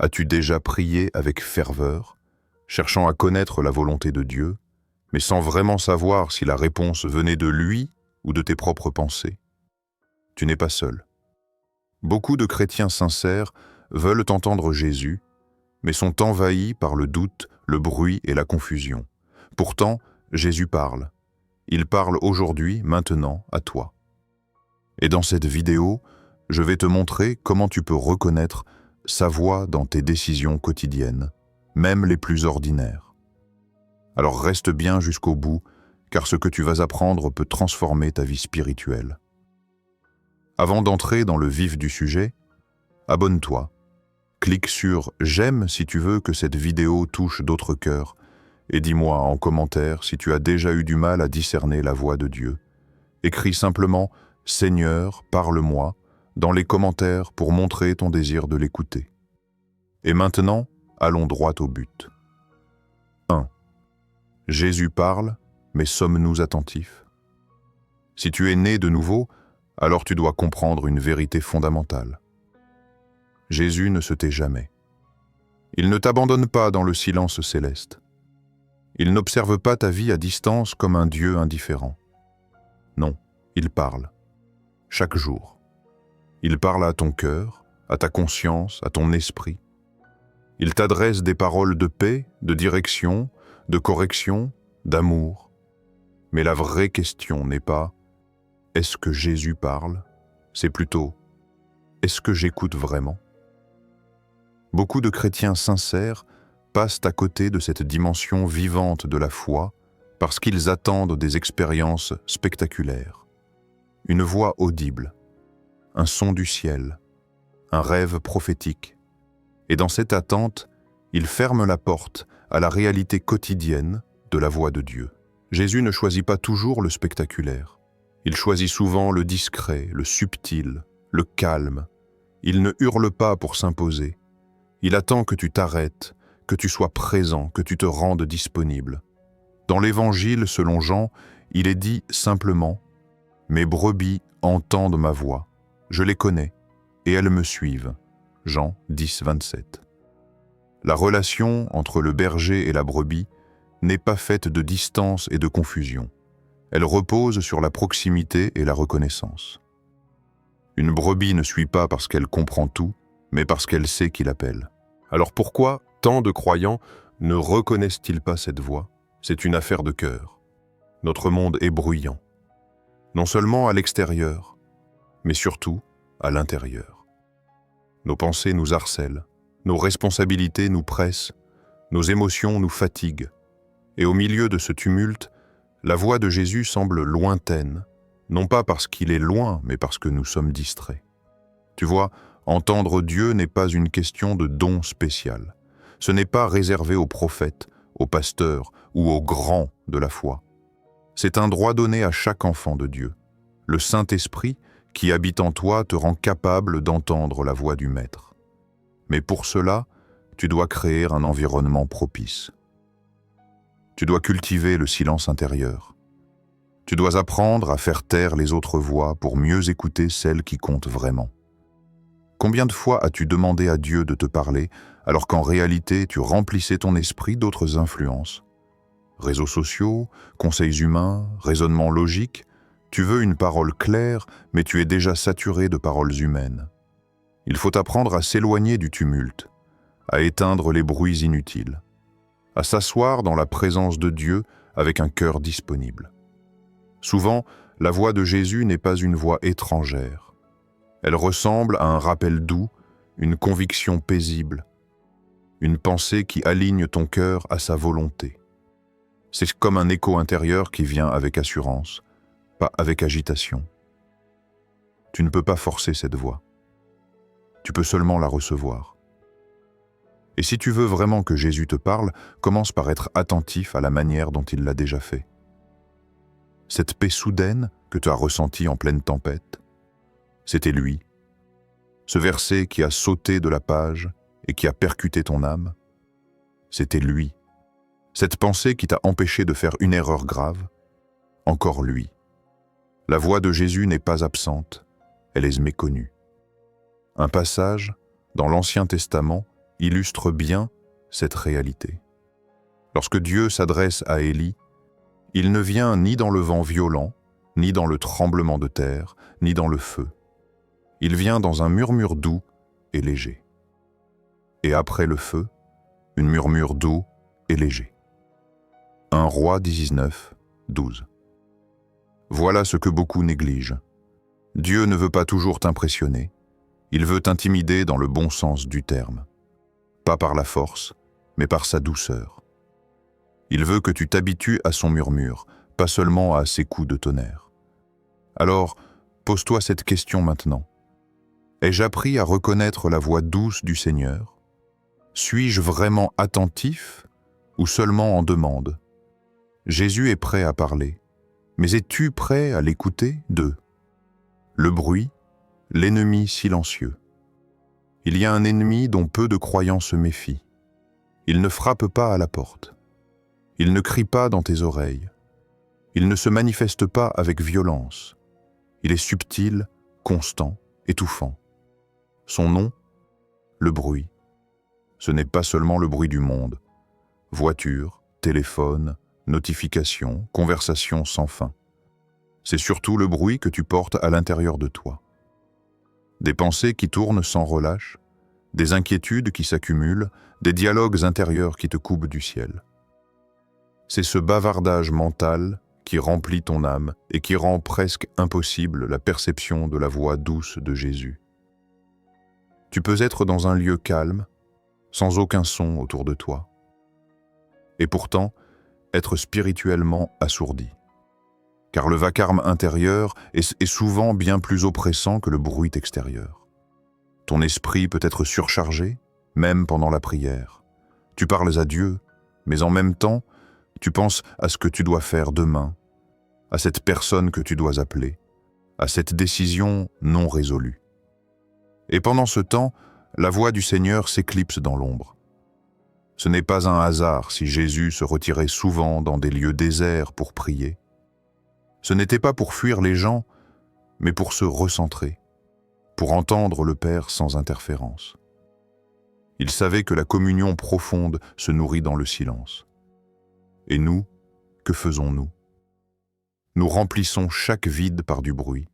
As-tu déjà prié avec ferveur, cherchant à connaître la volonté de Dieu, mais sans vraiment savoir si la réponse venait de lui ou de tes propres pensées? Tu n'es pas seul. Beaucoup de chrétiens sincères veulent entendre Jésus, mais sont envahis par le doute, le bruit et la confusion. Pourtant, Jésus parle. Il parle aujourd'hui, maintenant, à toi. Et dans cette vidéo, je vais te montrer comment tu peux reconnaître sa voix dans tes décisions quotidiennes, même les plus ordinaires. Alors reste bien jusqu'au bout, car ce que tu vas apprendre peut transformer ta vie spirituelle. Avant d'entrer dans le vif du sujet, abonne-toi. Clique sur « J'aime » si tu veux que cette vidéo touche d'autres cœurs, et dis-moi en commentaire si tu as déjà eu du mal à discerner la voix de Dieu. Écris simplement « Seigneur, parle-moi » dans les commentaires pour montrer ton désir de l'écouter. Et maintenant, allons droit au but. 1. Jésus parle, mais sommes-nous attentifs? Si tu es né de nouveau, alors tu dois comprendre une vérité fondamentale. Jésus ne se tait jamais. Il ne t'abandonne pas dans le silence céleste. Il n'observe pas ta vie à distance comme un Dieu indifférent. Non, il parle. Chaque jour. Il parle à ton cœur, à ta conscience, à ton esprit. Il t'adresse des paroles de paix, de direction, de correction, d'amour. Mais la vraie question n'est pas « Est-ce que Jésus parle ?» C'est plutôt « Est-ce que j'écoute vraiment ?» Beaucoup de chrétiens sincères passent à côté de cette dimension vivante de la foi parce qu'ils attendent des expériences spectaculaires. Une voix audible, un son du ciel, un rêve prophétique. Et dans cette attente, ils ferment la porte à la réalité quotidienne de la voix de Dieu. Jésus ne choisit pas toujours le spectaculaire. Il choisit souvent le discret, le subtil, le calme. Il ne hurle pas pour s'imposer. Il attend que tu t'arrêtes, que tu sois présent, que tu te rendes disponible. Dans l'Évangile, selon Jean, il est dit simplement « Mes brebis entendent ma voix, je les connais, et elles me suivent. » Jean 10, 27. La relation entre le berger et la brebis n'est pas faite de distance et de confusion. Elle repose sur la proximité et la reconnaissance. Une brebis ne suit pas parce qu'elle comprend tout, mais parce qu'elle sait qui l'appelle. Alors pourquoi tant de croyants ne reconnaissent-ils pas cette voix? C'est une affaire de cœur. Notre monde est bruyant. Non seulement à l'extérieur, mais surtout à l'intérieur. Nos pensées nous harcèlent, nos responsabilités nous pressent, nos émotions nous fatiguent. Et au milieu de ce tumulte, la voix de Jésus semble lointaine, non pas parce qu'il est loin, mais parce que nous sommes distraits. Tu vois, entendre Dieu n'est pas une question de don spécial. Ce n'est pas réservé aux prophètes, aux pasteurs ou aux grands de la foi. C'est un droit donné à chaque enfant de Dieu. Le Saint-Esprit qui habite en toi te rend capable d'entendre la voix du Maître. Mais pour cela, tu dois créer un environnement propice. Tu dois cultiver le silence intérieur. Tu dois apprendre à faire taire les autres voix pour mieux écouter celles qui comptent vraiment. Combien de fois as-tu demandé à Dieu de te parler alors qu'en réalité tu remplissais ton esprit d'autres influences? Réseaux sociaux, conseils humains, raisonnements logiques, tu veux une parole claire, mais tu es déjà saturé de paroles humaines. Il faut apprendre à s'éloigner du tumulte, à éteindre les bruits inutiles, à s'asseoir dans la présence de Dieu avec un cœur disponible. Souvent, la voix de Jésus n'est pas une voix étrangère. Elle ressemble à un rappel doux, une conviction paisible, une pensée qui aligne ton cœur à sa volonté. C'est comme un écho intérieur qui vient avec assurance, pas avec agitation. Tu ne peux pas forcer cette voix. Tu peux seulement la recevoir. Et si tu veux vraiment que Jésus te parle, commence par être attentif à la manière dont il l'a déjà fait. Cette paix soudaine que tu as ressentie en pleine tempête, c'était lui. Ce verset qui a sauté de la page et qui a percuté ton âme, c'était lui. Cette pensée qui t'a empêché de faire une erreur grave, encore lui. La voix de Jésus n'est pas absente, elle est méconnue. Un passage, dans l'Ancien Testament, illustre bien cette réalité. Lorsque Dieu s'adresse à Élie, il ne vient ni dans le vent violent, ni dans le tremblement de terre, ni dans le feu. Il vient dans un murmure doux et léger. Et après le feu, une murmure doux et léger. 1 Roi 19, 12. Voilà ce que beaucoup négligent. Dieu ne veut pas toujours t'impressionner. Il veut t'intimider dans le bon sens du terme. Pas par la force, mais par sa douceur. Il veut que tu t'habitues à son murmure, pas seulement à ses coups de tonnerre. Alors, pose-toi cette question maintenant. Ai-je appris à reconnaître la voix douce du Seigneur? Suis-je vraiment attentif ou seulement en demande? Jésus est prêt à parler, mais es-tu prêt à l'écouter? 2. Le bruit, l'ennemi silencieux. Il y a un ennemi dont peu de croyants se méfient. Il ne frappe pas à la porte. Il ne crie pas dans tes oreilles. Il ne se manifeste pas avec violence. Il est subtil, constant, étouffant. Son nom, le bruit. Ce n'est pas seulement le bruit du monde. Voiture, téléphone, notifications, conversations sans fin. C'est surtout le bruit que tu portes à l'intérieur de toi. Des pensées qui tournent sans relâche, des inquiétudes qui s'accumulent, des dialogues intérieurs qui te coupent du ciel. C'est ce bavardage mental qui remplit ton âme et qui rend presque impossible la perception de la voix douce de Jésus. Tu peux être dans un lieu calme, sans aucun son autour de toi, et pourtant être spirituellement assourdi. Car le vacarme intérieur est souvent bien plus oppressant que le bruit extérieur. Ton esprit peut être surchargé, même pendant la prière. Tu parles à Dieu, mais en même temps, tu penses à ce que tu dois faire demain, à cette personne que tu dois appeler, à cette décision non résolue. Et pendant ce temps, la voix du Seigneur s'éclipse dans l'ombre. Ce n'est pas un hasard si Jésus se retirait souvent dans des lieux déserts pour prier. Ce n'était pas pour fuir les gens, mais pour se recentrer, pour entendre le Père sans interférence. Il savait que la communion profonde se nourrit dans le silence. Et nous, que faisons-nous? Nous remplissons chaque vide par du bruit.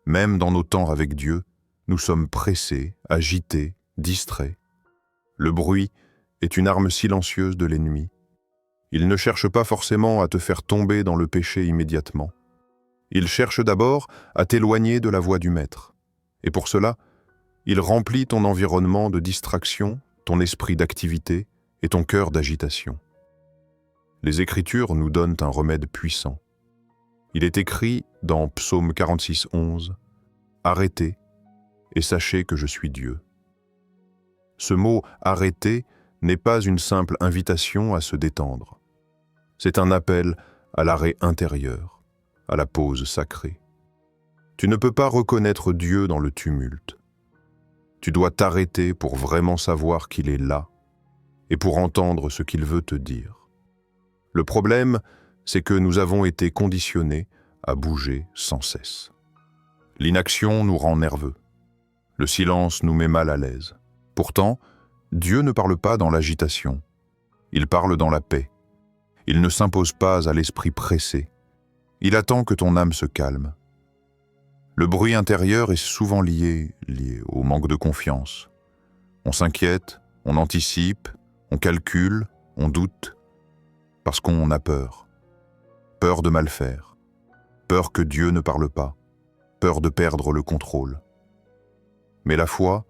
Même dans nos temps avec Dieu, nous sommes pressés, agités, distraits. Le bruit est une arme silencieuse de l'ennemi. Il ne cherche pas forcément à te faire tomber dans le péché immédiatement. Il cherche d'abord à t'éloigner de la voie du Maître. Et pour cela, il remplit ton environnement de distraction, ton esprit d'activité et ton cœur d'agitation. Les Écritures nous donnent un remède puissant. Il est écrit dans Psaume 46, 11, « Arrêtez et sachez que je suis Dieu ». Ce mot « arrêter » n'est pas une simple invitation à se détendre. C'est un appel à l'arrêt intérieur, à la pause sacrée. Tu ne peux pas reconnaître Dieu dans le tumulte. Tu dois t'arrêter pour vraiment savoir qu'il est là et pour entendre ce qu'il veut te dire. Le problème, c'est que nous avons été conditionnés à bouger sans cesse. L'inaction nous rend nerveux. Le silence nous met mal à l'aise. Pourtant, Dieu ne parle pas dans l'agitation. Il parle dans la paix. Il ne s'impose pas à l'esprit pressé. Il attend que ton âme se calme. Le bruit intérieur est souvent lié au manque de confiance. On s'inquiète, on anticipe, on calcule, on doute, parce qu'on a peur. Peur de mal faire. Peur que Dieu ne parle pas. Peur de perdre le contrôle. Mais la foi,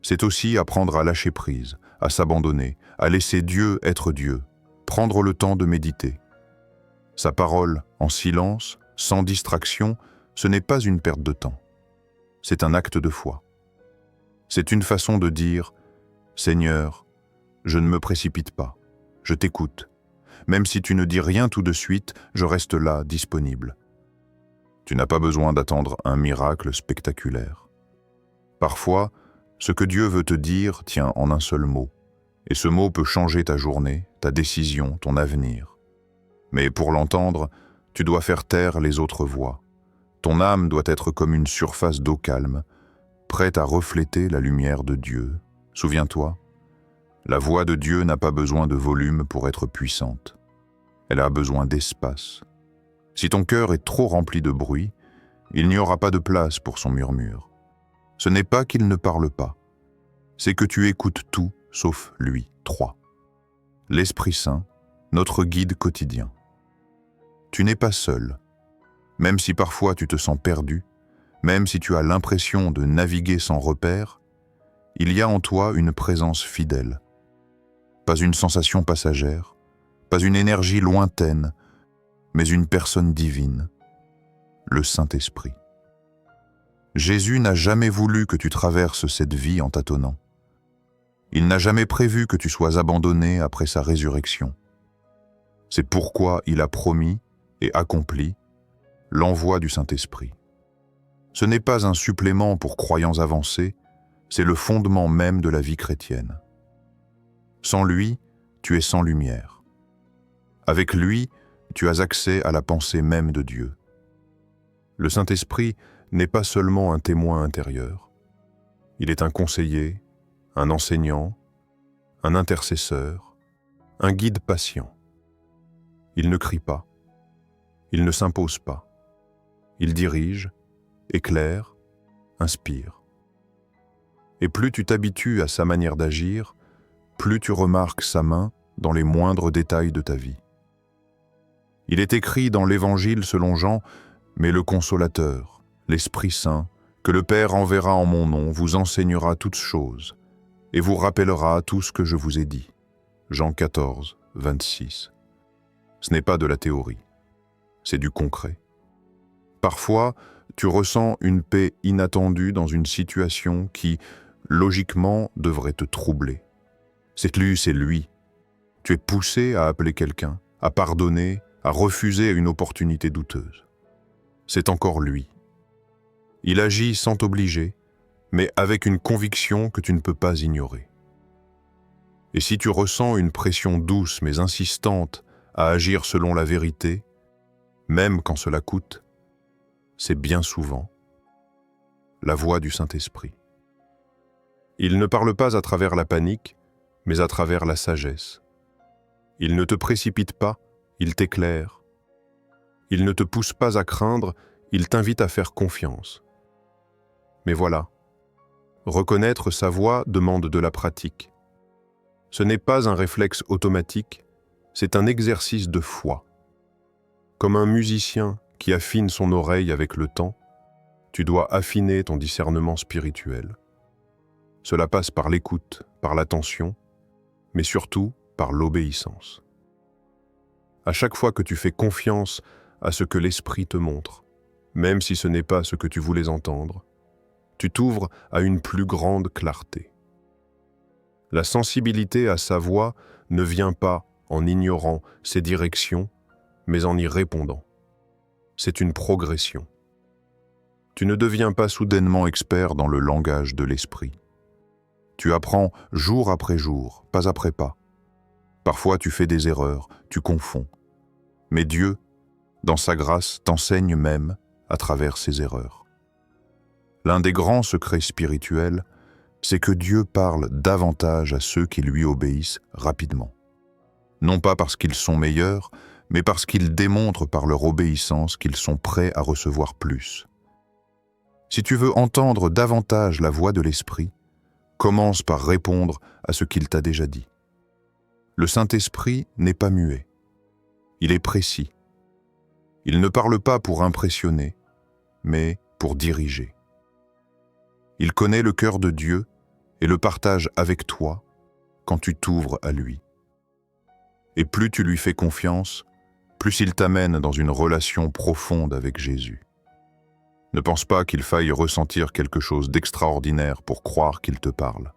c'est aussi apprendre à lâcher prise, à s'abandonner, à laisser Dieu être Dieu, prendre le temps de méditer. Sa parole, en silence, sans distraction, ce n'est pas une perte de temps. C'est un acte de foi. C'est une façon de dire « Seigneur, je ne me précipite pas, je t'écoute. Même si tu ne dis rien tout de suite, je reste là, disponible. » Tu n'as pas besoin d'attendre un miracle spectaculaire. Parfois, ce que Dieu veut te dire tient en un seul mot, et ce mot peut changer ta journée, ta décision, ton avenir. Mais pour l'entendre, tu dois faire taire les autres voix. Ton âme doit être comme une surface d'eau calme, prête à refléter la lumière de Dieu. Souviens-toi, La voix de Dieu n'a pas besoin de volume pour être puissante. Elle a besoin d'espace. Si ton cœur est trop rempli de bruit, il n'y aura pas de place pour son murmure. Ce n'est pas qu'il ne parle pas, c'est que tu écoutes tout sauf lui. 3. L'Esprit Saint, notre guide quotidien. Tu n'es pas seul. Même si parfois tu te sens perdu, même si tu as l'impression de naviguer sans repère, il y a en toi une présence fidèle. Pas une sensation passagère, pas une énergie lointaine, mais une personne divine, le Saint-Esprit. Jésus n'a jamais voulu que tu traverses cette vie en tâtonnant. Il n'a jamais prévu que tu sois abandonné après sa résurrection. C'est pourquoi il a promis et accompli l'envoi du Saint-Esprit. Ce n'est pas un supplément pour croyants avancés, c'est le fondement même de la vie chrétienne. Sans lui, tu es sans lumière. Avec lui, tu as accès à la pensée même de Dieu. Le Saint-Esprit n'est pas seulement un témoin intérieur. Il est un conseiller, un enseignant, un intercesseur, un guide patient. Il ne crie pas, il ne s'impose pas. Il dirige, éclaire, inspire. Et plus tu t'habitues à sa manière d'agir, plus tu remarques sa main dans les moindres détails de ta vie. Il est écrit dans l'Évangile selon Jean, « Mais le Consolateur, l'Esprit Saint, que le Père enverra en mon nom, vous enseignera toutes choses, et vous rappellera tout ce que je vous ai dit. » Jean 14, 26. Ce n'est pas de la théorie, c'est du concret. Parfois, tu ressens une paix inattendue dans une situation qui, logiquement, devrait te troubler. C'est lui. Tu es poussé à appeler quelqu'un, à pardonner, à refuser une opportunité douteuse. C'est encore lui. Il agit sans t'obliger, mais avec une conviction que tu ne peux pas ignorer. Et si tu ressens une pression douce mais insistante à agir selon la vérité, même quand cela coûte, c'est bien souvent la voix du Saint-Esprit. Il ne parle pas à travers la panique, mais à travers la sagesse. Il ne te précipite pas, il t'éclaire. Il ne te pousse pas à craindre, il t'invite à faire confiance. Mais voilà, reconnaître sa voix demande de la pratique. Ce n'est pas un réflexe automatique, c'est un exercice de foi. Comme un musicien qui affine son oreille avec le temps, tu dois affiner ton discernement spirituel. Cela passe par l'écoute, par l'attention, mais surtout par l'obéissance. À chaque fois que tu fais confiance à ce que l'Esprit te montre, même si ce n'est pas ce que tu voulais entendre, tu t'ouvres à une plus grande clarté. La sensibilité à sa voix ne vient pas en ignorant ses directions, mais en y répondant. C'est une progression. Tu ne deviens pas soudainement expert dans le langage de l'esprit. Tu apprends jour après jour, pas après pas. Parfois tu fais des erreurs, tu confonds. Mais Dieu, dans sa grâce, t'enseigne même à travers ses erreurs. L'un des grands secrets spirituels, c'est que Dieu parle davantage à ceux qui lui obéissent rapidement. Non pas parce qu'ils sont meilleurs, mais parce qu'ils démontrent par leur obéissance qu'ils sont prêts à recevoir plus. Si tu veux entendre davantage la voix de l'Esprit, commence par répondre à ce qu'il t'a déjà dit. Le Saint-Esprit n'est pas muet. Il est précis. Il ne parle pas pour impressionner, mais pour diriger. Il connaît le cœur de Dieu et le partage avec toi quand tu t'ouvres à lui. Et plus tu lui fais confiance, plus il t'amène dans une relation profonde avec Jésus. Ne pense pas qu'il faille ressentir quelque chose d'extraordinaire pour croire qu'il te parle.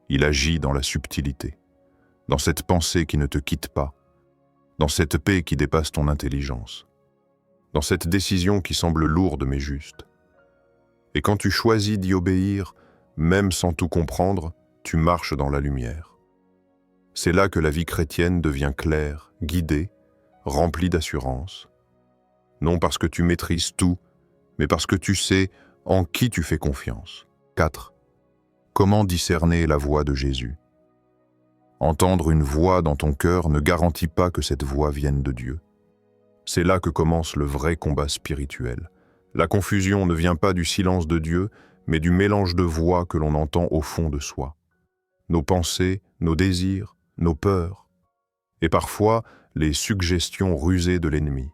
Il agit dans la subtilité, dans cette pensée qui ne te quitte pas, dans cette paix qui dépasse ton intelligence, dans cette décision qui semble lourde mais juste. Et quand tu choisis d'y obéir, même sans tout comprendre, tu marches dans la lumière. C'est là que la vie chrétienne devient claire, guidée, remplie d'assurance. Non parce que tu maîtrises tout, mais parce que tu sais en qui tu fais confiance. 4. Comment discerner la voix de Jésus? Entendre une voix dans ton cœur ne garantit pas que cette voix vienne de Dieu. C'est là que commence le vrai combat spirituel. La confusion ne vient pas du silence de Dieu, mais du mélange de voix que l'on entend au fond de soi. Nos pensées, nos désirs, nos peurs, et parfois les suggestions rusées de l'ennemi.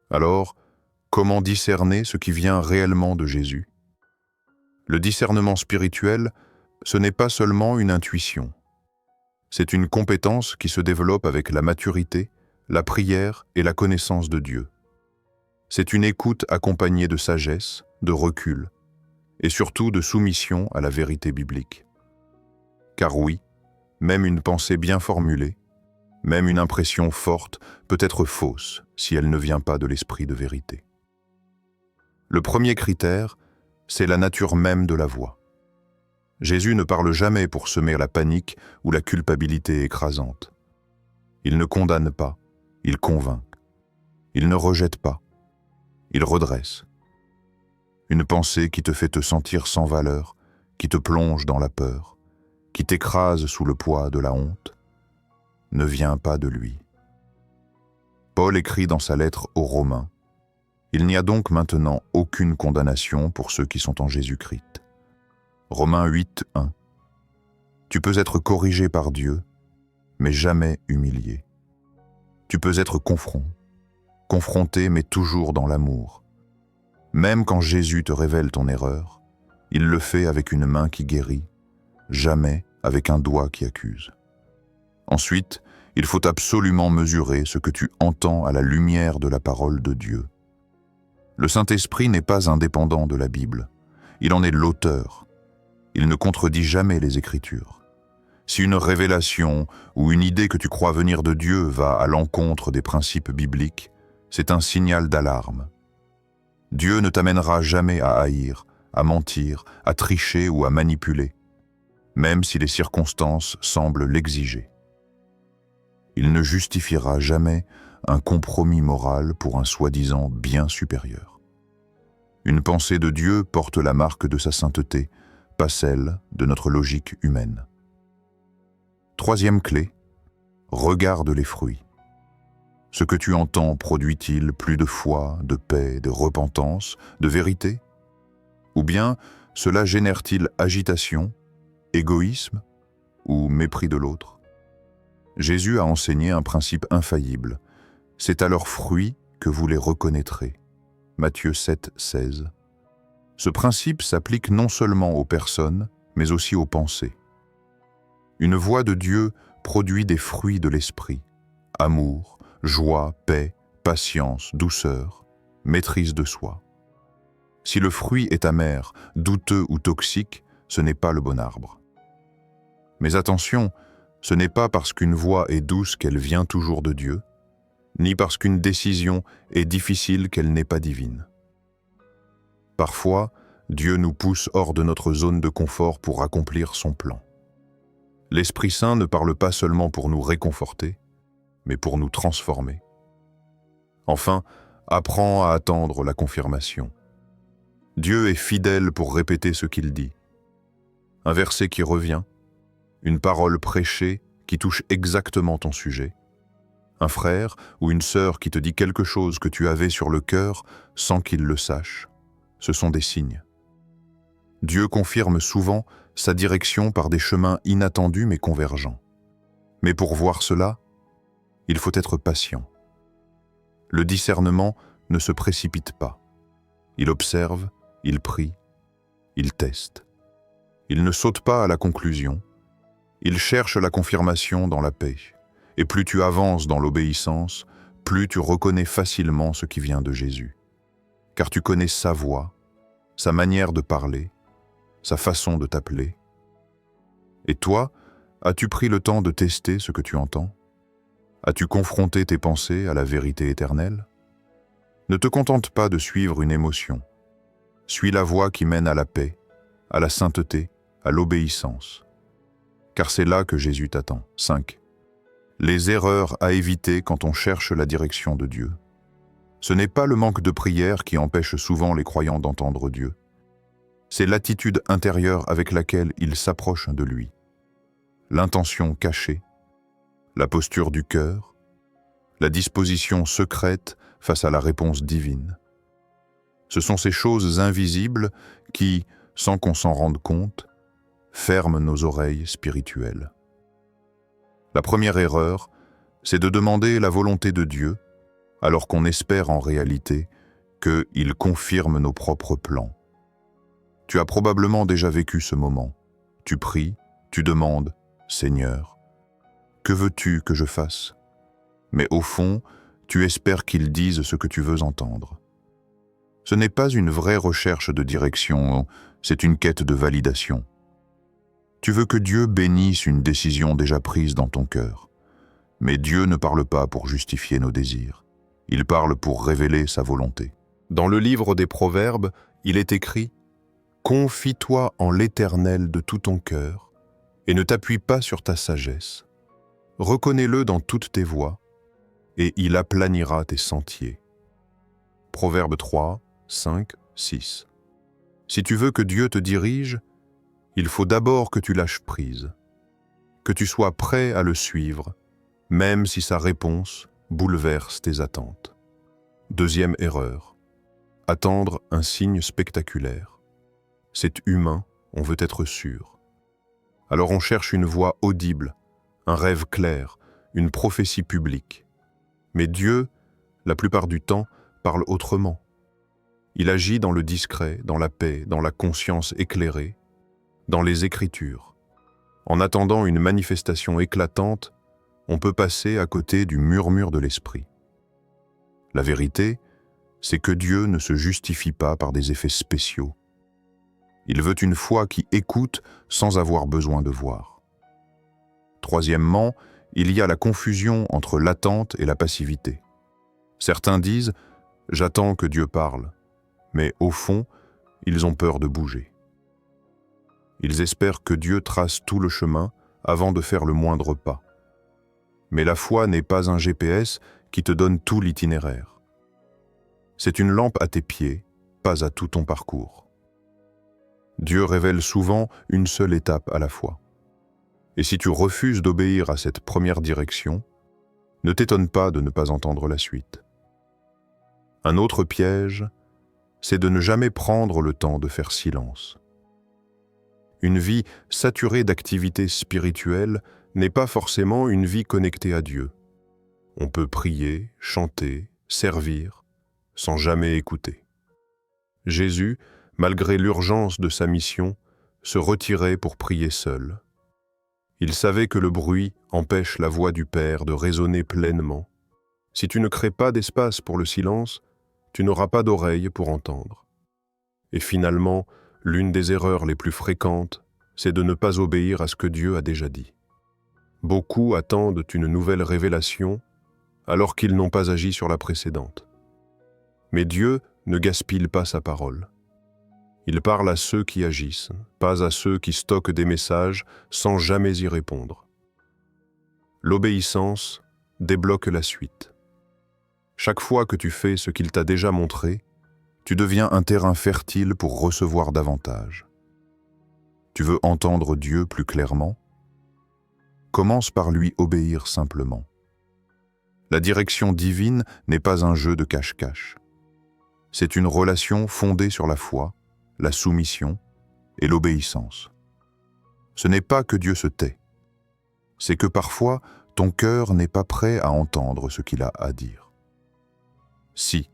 Alors, comment discerner ce qui vient réellement de Jésus? Le discernement spirituel, ce n'est pas seulement une intuition. C'est une compétence qui se développe avec la maturité, la prière et la connaissance de Dieu. C'est une écoute accompagnée de sagesse, de recul, et surtout de soumission à la vérité biblique. Car oui, même une pensée bien formulée, même une impression forte peut être fausse si elle ne vient pas de l'esprit de vérité. Le premier critère, c'est la nature même de la voix. Jésus ne parle jamais pour semer la panique ou la culpabilité écrasante. Il ne condamne pas, il convainc. Il ne rejette pas, il redresse. Une pensée qui te fait te sentir sans valeur, qui te plonge dans la peur, qui t'écrase sous le poids de la honte, ne vient pas de lui. Paul écrit dans sa lettre aux Romains: « Il n'y a donc maintenant aucune condamnation pour ceux qui sont en Jésus-Christ. » Romains 8, 1. Tu peux être corrigé par Dieu, mais jamais humilié. Tu peux être confronté, mais toujours dans l'amour. Même quand Jésus te révèle ton erreur, il le fait avec une main qui guérit, jamais avec un doigt qui accuse. Ensuite, il faut absolument mesurer ce que tu entends à la lumière de la parole de Dieu. Le Saint-Esprit n'est pas indépendant de la Bible. Il en est l'auteur. Il ne contredit jamais les Écritures. Si une révélation ou une idée que tu crois venir de Dieu va à l'encontre des principes bibliques, c'est un signal d'alarme. Dieu ne t'amènera jamais à haïr, à mentir, à tricher ou à manipuler, même si les circonstances semblent l'exiger. Il ne justifiera jamais un compromis moral pour un soi-disant bien supérieur. Une pensée de Dieu porte la marque de sa sainteté, pas celle de notre logique humaine. Troisième clé, regarde les fruits. Ce que tu entends produit-il plus de foi, de paix, de repentance, de vérité? Ou bien cela génère-t-il agitation, égoïsme ou mépris de l'autre? Jésus a enseigné un principe infaillible. C'est à leurs fruits que vous les reconnaîtrez. Matthieu 7, 16. Ce principe s'applique non seulement aux personnes, mais aussi aux pensées. Une voix de Dieu produit des fruits de l'esprit: amour, joie, paix, patience, douceur, maîtrise de soi. Si le fruit est amer, douteux ou toxique, ce n'est pas le bon arbre. Mais attention, ce n'est pas parce qu'une voix est douce qu'elle vient toujours de Dieu, ni parce qu'une décision est difficile qu'elle n'est pas divine. Parfois, Dieu nous pousse hors de notre zone de confort pour accomplir son plan. L'Esprit Saint ne parle pas seulement pour nous réconforter, mais pour nous transformer. Enfin, apprends à attendre la confirmation. Dieu est fidèle pour répéter ce qu'il dit. Un verset qui revient, une parole prêchée qui touche exactement ton sujet, un frère ou une sœur qui te dit quelque chose que tu avais sur le cœur sans qu'il le sache, ce sont des signes. Dieu confirme souvent sa direction par des chemins inattendus mais convergents. Mais pour voir cela, il faut être patient. Le discernement ne se précipite pas. Il observe, il prie, il teste. Il ne saute pas à la conclusion. Il cherche la confirmation dans la paix. Et plus tu avances dans l'obéissance, plus tu reconnais facilement ce qui vient de Jésus. Car tu connais sa voix, sa manière de parler, sa façon de t'appeler. Et toi, as-tu pris le temps de tester ce que tu entends? As-tu confronté tes pensées à la vérité éternelle? Ne te contente pas de suivre une émotion. Suis la voie qui mène à la paix, à la sainteté, à l'obéissance. Car c'est là que Jésus t'attend. 5. Les erreurs à éviter quand on cherche la direction de Dieu. Ce n'est pas le manque de prière qui empêche souvent les croyants d'entendre Dieu. C'est l'attitude intérieure avec laquelle ils s'approchent de lui. l'intention cachée, la posture du cœur, la disposition secrète face à la réponse divine. Ce sont ces choses invisibles qui, sans qu'on s'en rende compte, ferment nos oreilles spirituelles. La première erreur, c'est de demander la volonté de Dieu, alors qu'on espère en réalité qu'il confirme nos propres plans. Tu as probablement déjà vécu ce moment. Tu pries, tu demandes, « Seigneur, que veux-tu que je fasse ?» Mais au fond, tu espères qu'il dise ce que tu veux entendre. Ce n'est pas une vraie recherche de direction, c'est une quête de validation. Tu veux que Dieu bénisse une décision déjà prise dans ton cœur. Mais Dieu ne parle pas pour justifier nos désirs. Il parle pour révéler sa volonté. Dans le livre des Proverbes, il est écrit « Confie-toi en l'Éternel de tout ton cœur et ne t'appuie pas sur ta sagesse. Reconnais-le dans toutes tes voies et il aplanira tes sentiers. » Proverbes 3, 5, 6. Si tu veux que Dieu te dirige, il faut d'abord que tu lâches prise, que tu sois prêt à le suivre, même si sa réponse bouleverse tes attentes. Deuxième erreur, attendre un signe spectaculaire. C'est humain, on veut être sûr. Alors on cherche une voix audible, un rêve clair, une prophétie publique. Mais Dieu, la plupart du temps, parle autrement. Il agit dans le discret, dans la paix, dans la conscience éclairée, dans les Écritures. En attendant une manifestation éclatante, on peut passer à côté du murmure de l'esprit. La vérité, c'est que Dieu ne se justifie pas par des effets spéciaux. Il veut une foi qui écoute sans avoir besoin de voir. Troisièmement, il y a la confusion entre l'attente et la passivité. Certains disent « j'attends que Dieu parle », mais au fond, ils ont peur de bouger. Ils espèrent que Dieu trace tout le chemin avant de faire le moindre pas. Mais la foi n'est pas un GPS qui te donne tout l'itinéraire. C'est une lampe à tes pieds, pas à tout ton parcours. Dieu révèle souvent une seule étape à la fois. Et si tu refuses d'obéir à cette première direction, ne t'étonne pas de ne pas entendre la suite. Un autre piège, c'est de ne jamais prendre le temps de faire silence. Une vie saturée d'activités spirituelles n'est pas forcément une vie connectée à Dieu. On peut prier, chanter, servir, sans jamais écouter. Jésus, malgré l'urgence de sa mission, se retirait pour prier seul. Il savait que le bruit empêche la voix du Père de résonner pleinement. Si tu ne crées pas d'espace pour le silence, tu n'auras pas d'oreille pour entendre. Et finalement, l'une des erreurs les plus fréquentes, c'est de ne pas obéir à ce que Dieu a déjà dit. Beaucoup attendent une nouvelle révélation alors qu'ils n'ont pas agi sur la précédente. Mais Dieu ne gaspille pas sa parole. Il parle à ceux qui agissent, pas à ceux qui stockent des messages sans jamais y répondre. L'obéissance débloque la suite. Chaque fois que tu fais ce qu'il t'a déjà montré, tu deviens un terrain fertile pour recevoir davantage. Tu veux entendre Dieu plus clairement? Commence par lui obéir simplement. La direction divine n'est pas un jeu de cache-cache. C'est une relation fondée sur la foi, la soumission et l'obéissance. Ce n'est pas que Dieu se tait, c'est que parfois ton cœur n'est pas prêt à entendre ce qu'il a à dire. Si.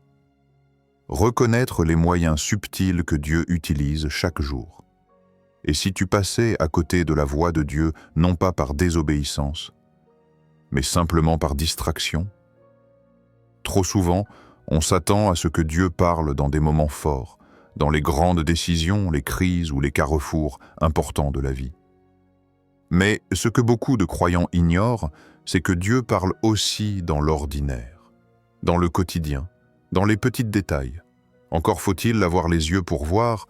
Reconnaître les moyens subtils que Dieu utilise chaque jour. Et si tu passais à côté de la voix de Dieu, non pas par désobéissance, mais simplement par distraction? Trop souvent, on s'attend à ce que Dieu parle dans des moments forts, dans les grandes décisions, les crises ou les carrefours importants de la vie. Mais ce que beaucoup de croyants ignorent, c'est que Dieu parle aussi dans l'ordinaire, dans le quotidien, dans les petits détails. Encore faut-il avoir les yeux pour voir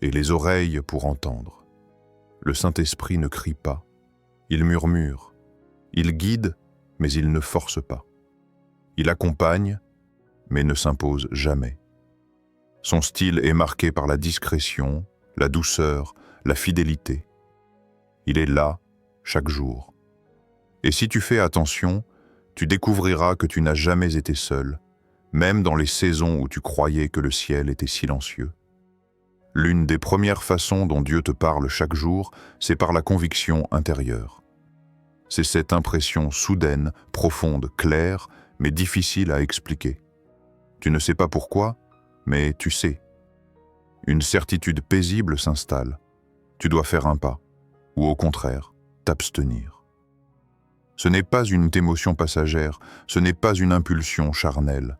et les oreilles pour entendre. Le Saint-Esprit ne crie pas, il murmure, il guide, mais il ne force pas. Il accompagne, mais ne s'impose jamais. Son style est marqué par la discrétion, la douceur, la fidélité. Il est là, chaque jour. Et si tu fais attention, tu découvriras que tu n'as jamais été seul, même dans les saisons où tu croyais que le ciel était silencieux. L'une des premières façons dont Dieu te parle chaque jour, c'est par la conviction intérieure. C'est cette impression soudaine, profonde, claire, mais difficile à expliquer. Tu ne sais pas pourquoi, mais tu sais. Une certitude paisible s'installe. Tu dois faire un pas, ou au contraire, t'abstenir. Ce n'est pas une émotion passagère, ce n'est pas une impulsion charnelle.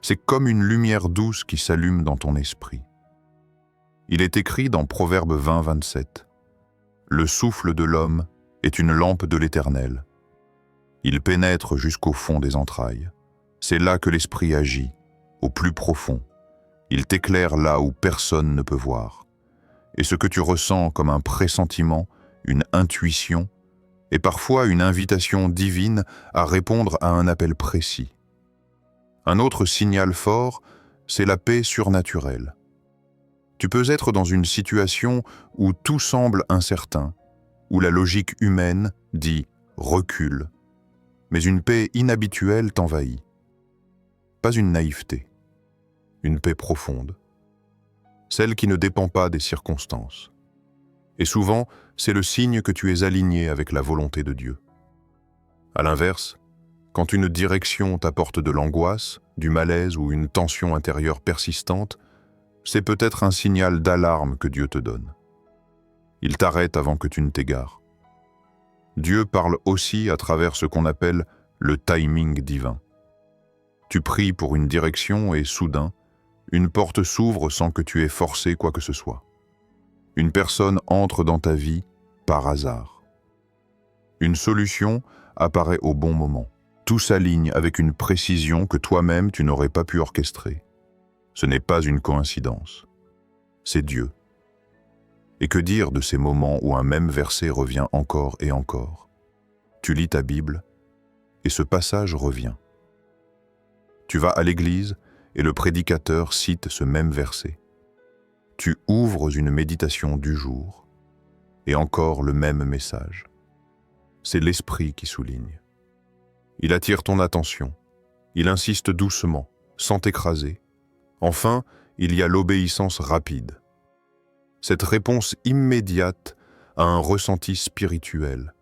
C'est comme une lumière douce qui s'allume dans ton esprit. Il est écrit dans Proverbe 20, 27. « Le souffle de l'homme est une lampe de l'Éternel. Il pénètre jusqu'au fond des entrailles. C'est là que l'esprit agit, au plus profond. Il t'éclaire là où personne ne peut voir. Et ce que tu ressens comme un pressentiment, une intuition, est parfois une invitation divine à répondre à un appel précis. Un autre signal fort, c'est la paix surnaturelle. Tu peux être dans une situation où tout semble incertain, où la logique humaine dit « recule », mais une paix inhabituelle t'envahit. Pas une naïveté, une paix profonde, celle qui ne dépend pas des circonstances. Et souvent, c'est le signe que tu es aligné avec la volonté de Dieu. À l'inverse, quand une direction t'apporte de l'angoisse, du malaise ou une tension intérieure persistante, c'est peut-être un signal d'alarme que Dieu te donne. Il t'arrête avant que tu ne t'égares. Dieu parle aussi à travers ce qu'on appelle le timing divin. Tu pries pour une direction et soudain, une porte s'ouvre sans que tu aies forcé quoi que ce soit. Une personne entre dans ta vie par hasard. Une solution apparaît au bon moment. Tout s'aligne avec une précision que toi-même tu n'aurais pas pu orchestrer. Ce n'est pas une coïncidence. C'est Dieu. Et que dire de ces moments où un même verset revient encore et encore? Tu lis ta Bible et ce passage revient. Tu vas à l'église et le prédicateur cite ce même verset. Tu ouvres une méditation du jour et encore le même message. C'est l'esprit qui souligne. Il attire ton attention. Il insiste doucement, sans t'écraser. Enfin, il y a l'obéissance rapide. Cette réponse immédiate a un ressenti spirituel.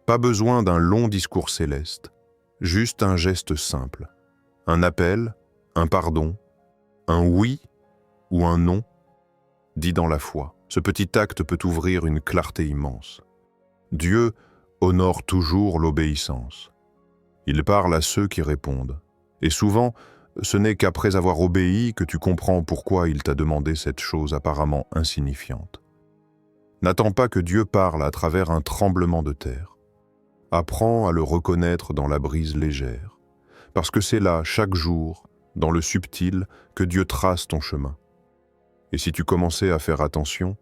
Pas besoin d'un long discours céleste, juste un geste simple. Un appel, un pardon, un oui ou un non, dit dans la foi. Ce petit acte peut ouvrir une clarté immense. Dieu honore toujours l'obéissance. Il parle à ceux qui répondent. Et souvent, ce n'est qu'après avoir obéi que tu comprends pourquoi il t'a demandé cette chose apparemment insignifiante. N'attends pas que Dieu parle à travers un tremblement de terre. Apprends à le reconnaître dans la brise légère, parce que c'est là, chaque jour, dans le subtil, que Dieu trace ton chemin. Et si tu commençais à faire attention,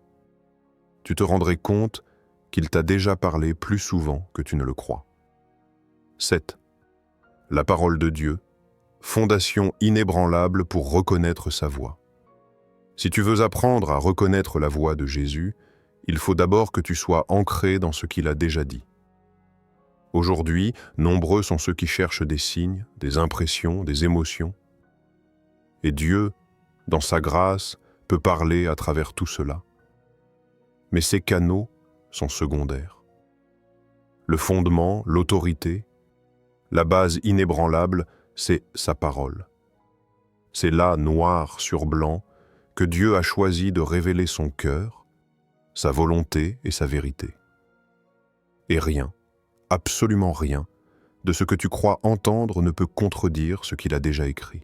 tu te rendrais compte qu'il t'a déjà parlé plus souvent que tu ne le crois. 7. La parole de Dieu, fondation inébranlable pour reconnaître sa voix. Si tu veux apprendre à reconnaître la voix de Jésus, il faut d'abord que tu sois ancré dans ce qu'il a déjà dit. Aujourd'hui, nombreux sont ceux qui cherchent des signes, des impressions, des émotions. Et Dieu, dans sa grâce, peut parler à travers tout cela. Mais ces canaux sont secondaires. Le fondement, l'autorité, la base inébranlable, c'est sa parole. C'est là, noir sur blanc, que Dieu a choisi de révéler son cœur, sa volonté et sa vérité. Et rien, absolument rien, de ce que tu crois entendre ne peut contredire ce qu'il a déjà écrit.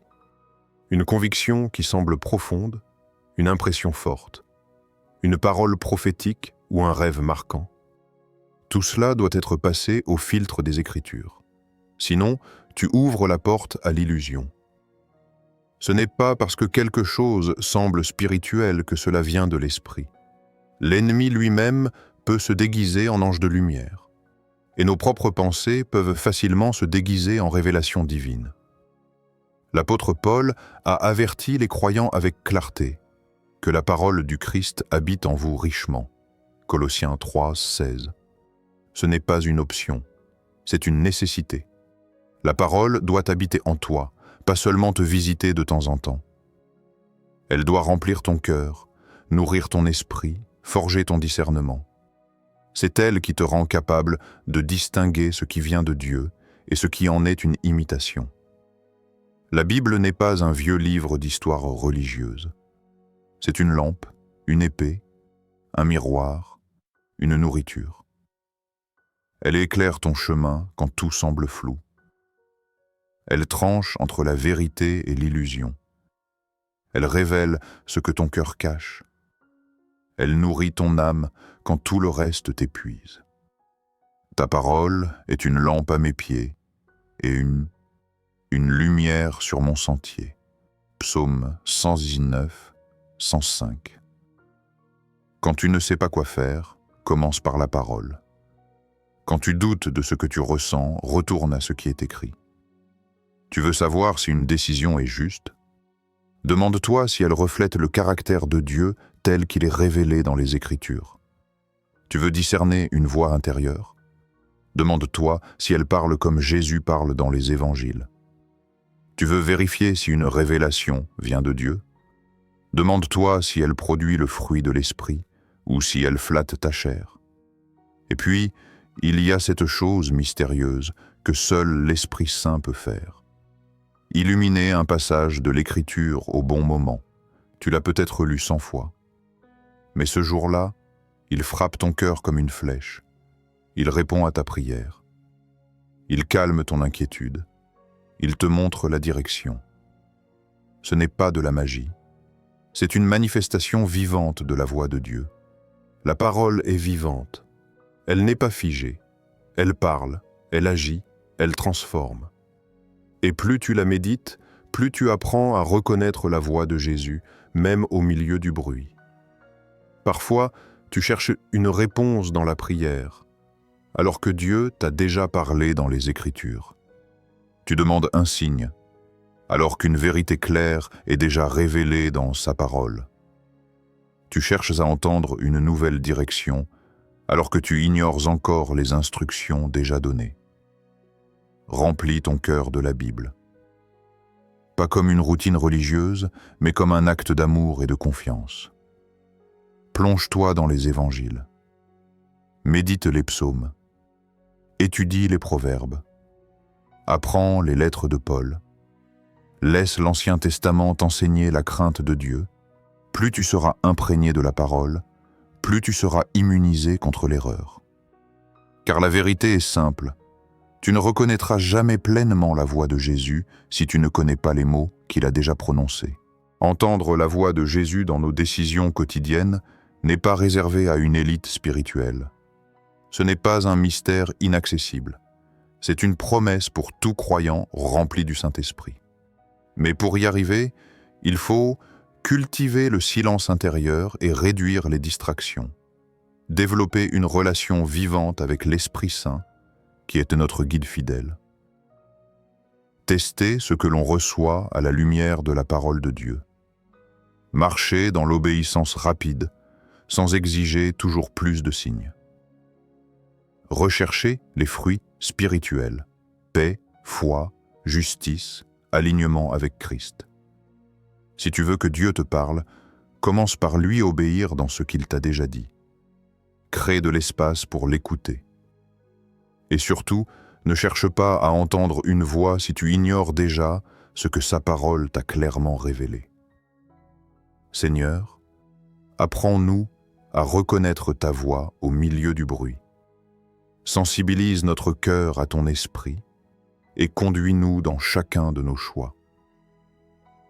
Une conviction qui semble profonde, une impression forte, une parole prophétique ou un rêve marquant. Tout cela doit être passé au filtre des Écritures. Sinon, tu ouvres la porte à l'illusion. Ce n'est pas parce que quelque chose semble spirituel que cela vient de l'esprit. L'ennemi lui-même peut se déguiser en ange de lumière. Et nos propres pensées peuvent facilement se déguiser en révélation divine. L'apôtre Paul a averti les croyants avec clarté que la parole du Christ habite en vous richement. Colossiens 3, 16. Ce n'est pas une option, c'est une nécessité. La parole doit habiter en toi, pas seulement te visiter de temps en temps. Elle doit remplir ton cœur, nourrir ton esprit, forger ton discernement. C'est elle qui te rend capable de distinguer ce qui vient de Dieu et ce qui en est une imitation. La Bible n'est pas un vieux livre d'histoire religieuse. C'est une lampe, une épée, un miroir, une nourriture. Elle éclaire ton chemin quand tout semble flou. Elle tranche entre la vérité et l'illusion. Elle révèle ce que ton cœur cache. Elle nourrit ton âme quand tout le reste t'épuise. Ta parole est une lampe à mes pieds et une lumière sur mon sentier. Psaume 119, 105. Quand tu ne sais pas quoi faire, commence par la parole. Quand tu doutes de ce que tu ressens, retourne à ce qui est écrit. Tu veux savoir si une décision est juste? Demande-toi si elle reflète le caractère de Dieu tel qu'il est révélé dans les Écritures. Tu veux discerner une voix intérieure? Demande-toi si elle parle comme Jésus parle dans les Évangiles. Tu veux vérifier si une révélation vient de Dieu? Demande-toi si elle produit le fruit de l'esprit ou si elle flatte ta chair. Et puis, il y a cette chose mystérieuse que seul l'Esprit Saint peut faire. Illuminer un passage de l'Écriture au bon moment. Tu l'as peut-être lu 100 fois. Mais ce jour-là, il frappe ton cœur comme une flèche. Il répond à ta prière. Il calme ton inquiétude. Il te montre la direction. Ce n'est pas de la magie. C'est une manifestation vivante de la voix de Dieu. La parole est vivante. Elle n'est pas figée. Elle parle, elle agit, elle transforme. Et plus tu la médites, plus tu apprends à reconnaître la voix de Jésus, même au milieu du bruit. Parfois, tu cherches une réponse dans la prière, alors que Dieu t'a déjà parlé dans les Écritures. Tu demandes un signe, alors qu'une vérité claire est déjà révélée dans sa parole. Tu cherches à entendre une nouvelle direction, alors que tu ignores encore les instructions déjà données. Remplis ton cœur de la Bible. Pas comme une routine religieuse, mais comme un acte d'amour et de confiance. Plonge-toi dans les évangiles. Médite les psaumes. Étudie les proverbes. Apprends les lettres de Paul. Laisse l'Ancien Testament t'enseigner la crainte de Dieu. Plus tu seras imprégné de la parole, plus tu seras immunisé contre l'erreur. Car la vérité est simple. Tu ne reconnaîtras jamais pleinement la voix de Jésus si tu ne connais pas les mots qu'il a déjà prononcés. Entendre la voix de Jésus dans nos décisions quotidiennes n'est pas réservé à une élite spirituelle. Ce n'est pas un mystère inaccessible. C'est une promesse pour tout croyant rempli du Saint-Esprit. Mais pour y arriver, il faut cultiver le silence intérieur et réduire les distractions. Développer une relation vivante avec l'Esprit Saint, qui est notre guide fidèle. Tester ce que l'on reçoit à la lumière de la parole de Dieu. Marcher dans l'obéissance rapide, sans exiger toujours plus de signes. Rechercher les fruits spirituels, paix, foi, justice, alignement avec Christ. Si tu veux que Dieu te parle, commence par lui obéir dans ce qu'il t'a déjà dit. Crée de l'espace pour l'écouter. Et surtout, ne cherche pas à entendre une voix si tu ignores déjà ce que sa parole t'a clairement révélé. Seigneur, apprends-nous à reconnaître ta voix au milieu du bruit. Sensibilise notre cœur à ton esprit et conduis-nous dans chacun de nos choix.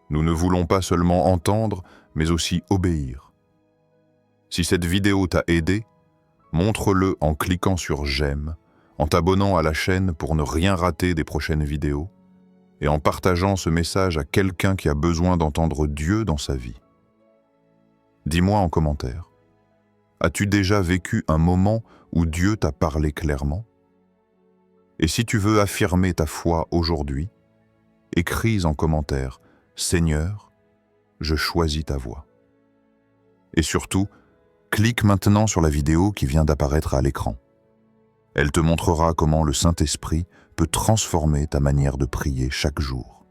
Nous ne voulons pas seulement entendre, mais aussi obéir. Si cette vidéo t'a aidé, montre-le en cliquant sur « J'aime », en t'abonnant à la chaîne pour ne rien rater des prochaines vidéos, et en partageant ce message à quelqu'un qui a besoin d'entendre Dieu dans sa vie. Dis-moi en commentaire, as-tu déjà vécu un moment où Dieu t'a parlé clairement? Et si tu veux affirmer ta foi aujourd'hui, écris en commentaire « Seigneur, je choisis ta voix ». Et surtout, clique maintenant sur la vidéo qui vient d'apparaître à l'écran. Elle te montrera comment le Saint-Esprit peut transformer ta manière de prier chaque jour.